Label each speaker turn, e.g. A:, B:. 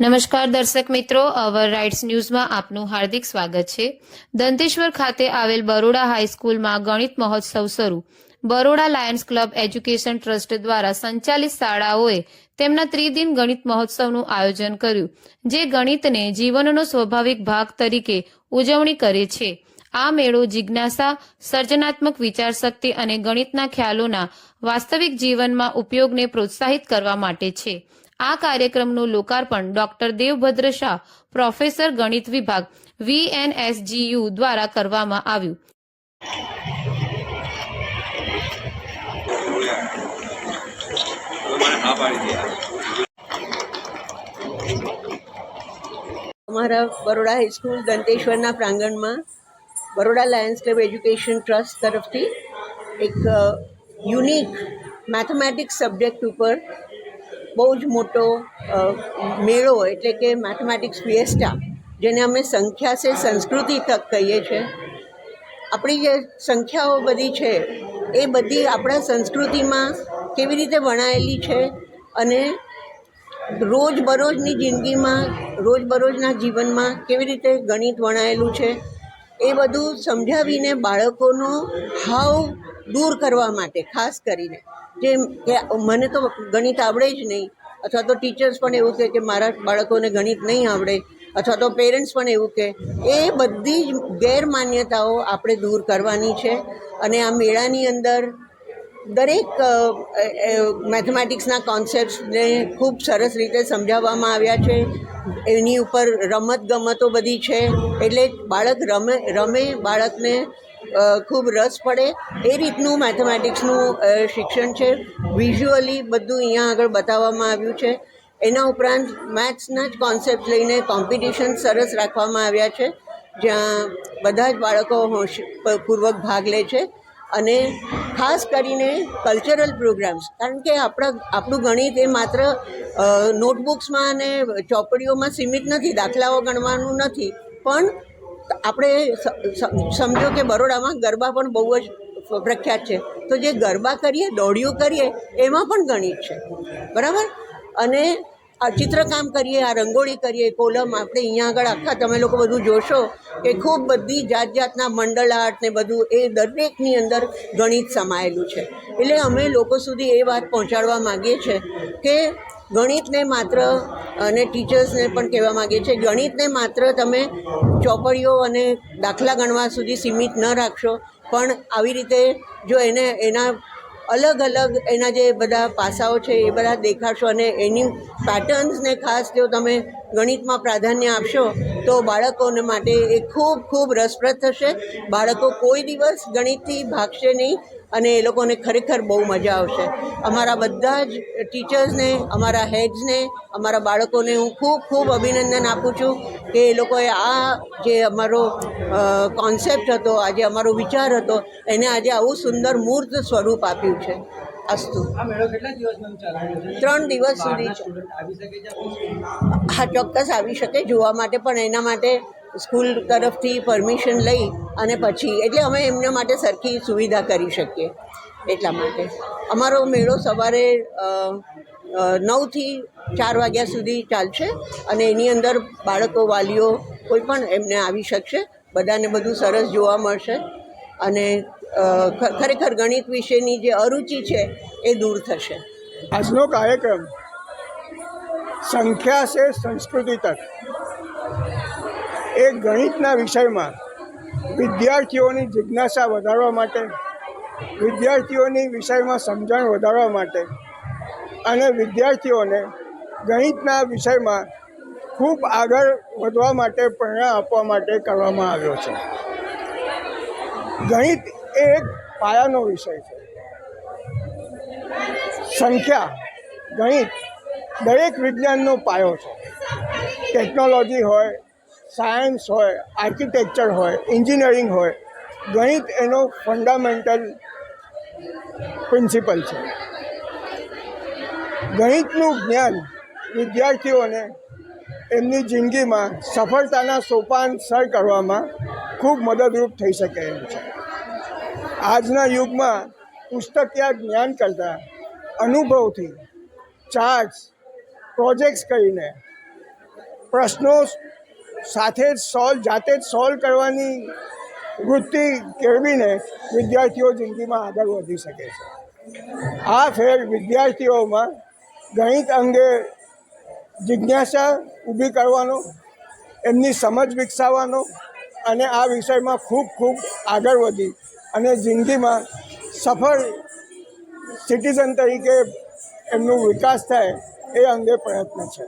A: નમસ્કાર દર્શક મિત્રો, અવર રાઇટ્સ ન્યૂઝમાં આપનું હાર્દિક સ્વાગત છે। દંતેશ્વર ખાતે આવેલ બરોડા હાઈસ્કૂલમાં ગણિત મહોત્સવ શરૂ। Baroda Lions club education trust દ્વારા સંચાલિત શાળાઓએ તેમના ત્રિદિન ગણિત મહોત્સવનું આયોજન કર્યું, જે ગણિતને જીવનનો સ્વાભાવિક ભાગ તરીકે ઉજવણી કરે છે। આ મેળો જિજ્ઞાસા, સર્જનાત્મક વિચારશક્તિ અને ગણિતના ખ્યાલોના વાસ્તવિક જીવનમાં ઉપયોગને પ્રોત્સાહિત કરવા માટે છે। આ કાર્યક્રમનું લોકાર્પણ ડોક્ટર દેવભદ્ર શાહ, પ્રોફેસર ગણિત વિભાગ, VNSGU દ્વારા કરવામાં આવ્યું।
B: અમારા બરોડા હાઈસ્કૂલ દંતેશ્વરના પ્રાંગણમાં Baroda Lions club education trust તરફથી એક યુનિક મેથેમેટિક્સ સબ્જેક્ટ ઉપર બહુ જ મોટો મેળો એટલે કે મેથેમેટિક્સ ફિએસ્ટા, જેને અમે સંખ્યા સે સંસ્કૃતિ તક કહીએ છીએ। આપણી જે સંખ્યાઓ બધી છે એ બધી આપણા સંસ્કૃતિમાં કેવી રીતે વણાયેલી છે અને રોજબરોજની જિંદગીમાં, રોજબરોજના જીવનમાં કેવી રીતે ગણિત વણાયેલું છે એ બધું સમજાવીને બાળકોનો હાવ દૂર કરવા માટે, ખાસ કરીને જે મને તો ગણિત આવડે જ નહીં, અથવા તો ટીચર્સ પણ એવું કહે કે મારા બાળકોને ગણિત નહીં આવડે, અથવા તો પેરેન્ટ્સ પણ એવું કહે, એ બધી જ ગેરમાન્યતાઓ આપણે દૂર કરવાની છે। અને આ મેળાની અંદર દરેક મેથેમેટિક્સના કોન્સેપ્ટ્સને ખૂબ સરસ રીતે સમજાવવામાં આવ્યા છે। એની ઉપર રમતગમતો બધી છે, એટલે બાળક રમે બાળકને ખૂબ રસ પડે એ રીતનું મેથેમેટિક્સનું શિક્ષણ છે। વિઝ્યુઅલી બધું અહીંયા આગળ બતાવવામાં આવ્યું છે। એના ઉપરાંત મેથ્સના જ કોન્સેપ્ટ લઈને કોમ્પિટિશન સરસ રાખવામાં આવ્યા છે, જ્યાં બધા જ બાળકો હોશપૂર્વક ભાગ લે છે। અને ખાસ કરીને કલ્ચરલ પ્રોગ્રામ્સ, કારણ કે આપણું ગણિત એ માત્ર નોટબુક્સમાં અને ચોપડીઓમાં સીમિત નથી, દાખલાઓ ગણવાનું નથી, પણ આપણે સમજો કે બરોડામાં ગરબા પણ બહુ જ પ્રખ્યાત છે, તો જે ગરબા કરીએ, દોડિયું કરીએ, એમાં પણ ગણિત છે, બરાબર। અને આ ચિત્રકામ કરીએ, આ રંગોળી કરીએ, કોલમ, આપણે અહીંયા આગળ આખા તમે લોકો બધું જોશો કે ખૂબ બધી જાત જાતના મંડળ આર્ટ ને બધું, એ દરેકની અંદર ગણિત સમાયેલું છે। એટલે અમે લોકો સુધી એ વાત પહોંચાડવા માગીએ છીએ કે ગણિતને માત્ર, અને ટીચર્સને પણ કહેવા માગીએ છીએ, ગણિતને માત્ર તમે ચોપડીઓ અને દાખલા ગણવા સુધી સીમિત ન રાખશો, પણ આવી રીતે જો એના અલગ અલગ એના જે બધા પાસાઓ છે એ બધા દેખાડશો અને એની પેટર્ન્સને ખાસ જો તમે ગણિતમાં પ્રાધાન્ય આપશો તો બાળકોને માટે એ ખૂબ ખૂબ રસપ્રદ થશે। બાળકો કોઈ દિવસ ગણિતથી ભાગશે નહીં અને એ લોકોને ખરેખર બહુ મજા આવશે। અમારા બધા જ ટીચર્સને, અમારા હેડ્સને, અમારા બાળકોને હું ખૂબ ખૂબ અભિનંદન આપું છું કે એ લોકોએ આ જે અમારો કોન્સેપ્ટ હતો, આજે અમારો વિચાર હતો, એને આજે આવું સુંદર મૂર્ત સ્વરૂપ આપ્યું છે। અસ્તુ। 3 દિવસ સુધી હા, ચોક્કસ આવી શકે જોવા માટે, પણ એના માટે સ્કૂલ તરફથી પરમિશન લઈ અને પછી, એટલે અમે એમના માટે સરખી સુવિધા કરી શકીએ, એટલા માટે અમારો મેળો સવારે 9 થી 4 વાગ્યા સુધી ચાલશે અને એની અંદર બાળકો, વાલીઓ કોઈ પણ એમને આવી શકશે, બધાને બધું સરસ જોવા મળશે અને ખરેખર ગણિત વિશેની જે અરુચિ છે એ દૂર થશે।
C: આજનો કાર્યક્રમ સંખ્યા સે સંસ્કૃતિ તક એ ગણિતના વિષયમાં વિદ્યાર્થીઓની જિજ્ઞાસા વધારવા માટે, વિદ્યાર્થીઓની વિષયમાં સમજણ વધારવા માટે અને વિદ્યાર્થીઓને ગણિતના વિષયમાં ખૂબ આગળ વધવા માટે પ્રેરણા આપવા માટે કરવામાં આવ્યો છે। ગણિત એ એક પાયાનો વિષય છે। સંખ્યા, ગણિત દરેક વિજ્ઞાનનો પાયો છે। ટેકનોલોજી હોય, સાયન્સ હોય, આર્કિટેક્ચર હોય, એન્જિનિયરિંગ હોય, ગણિત એનો ફંડામેન્ટલ પ્રિન્સિપલ છે। ગણિતનું જ્ઞાન વિદ્યાર્થીઓને એમની જિંદગીમાં સફળતાના સોપાન સર કરવામાં ખૂબ મદદરૂપ થઈ શકે એમ છે। આજના યુગમાં પુસ્તકીય જ્ઞાન કરતાં અનુભવથી, ચાર્ટ્સ, પ્રોજેક્ટ્સ કરીને પ્રશ્નો સાથે જ જાતે જ સોલ્વ કરવાની વૃત્તિ કેળવીને વિદ્યાર્થીઓ જિંદગીમાં આગળ વધી શકે છે. આ ફેર વિદ્યાર્થીઓમાં ગણિત અંગે જિજ્ઞાસા ઊભી કરવાનો, એમની સમજ વિકસાવવાનો અને આ વિષયમાં ખૂબ આગળ વધી અને જિંદગીમાં સફળ સિટીઝન તરીકે એમનો વિકાસ થાય એ અંગે પ્રયત્ન છે.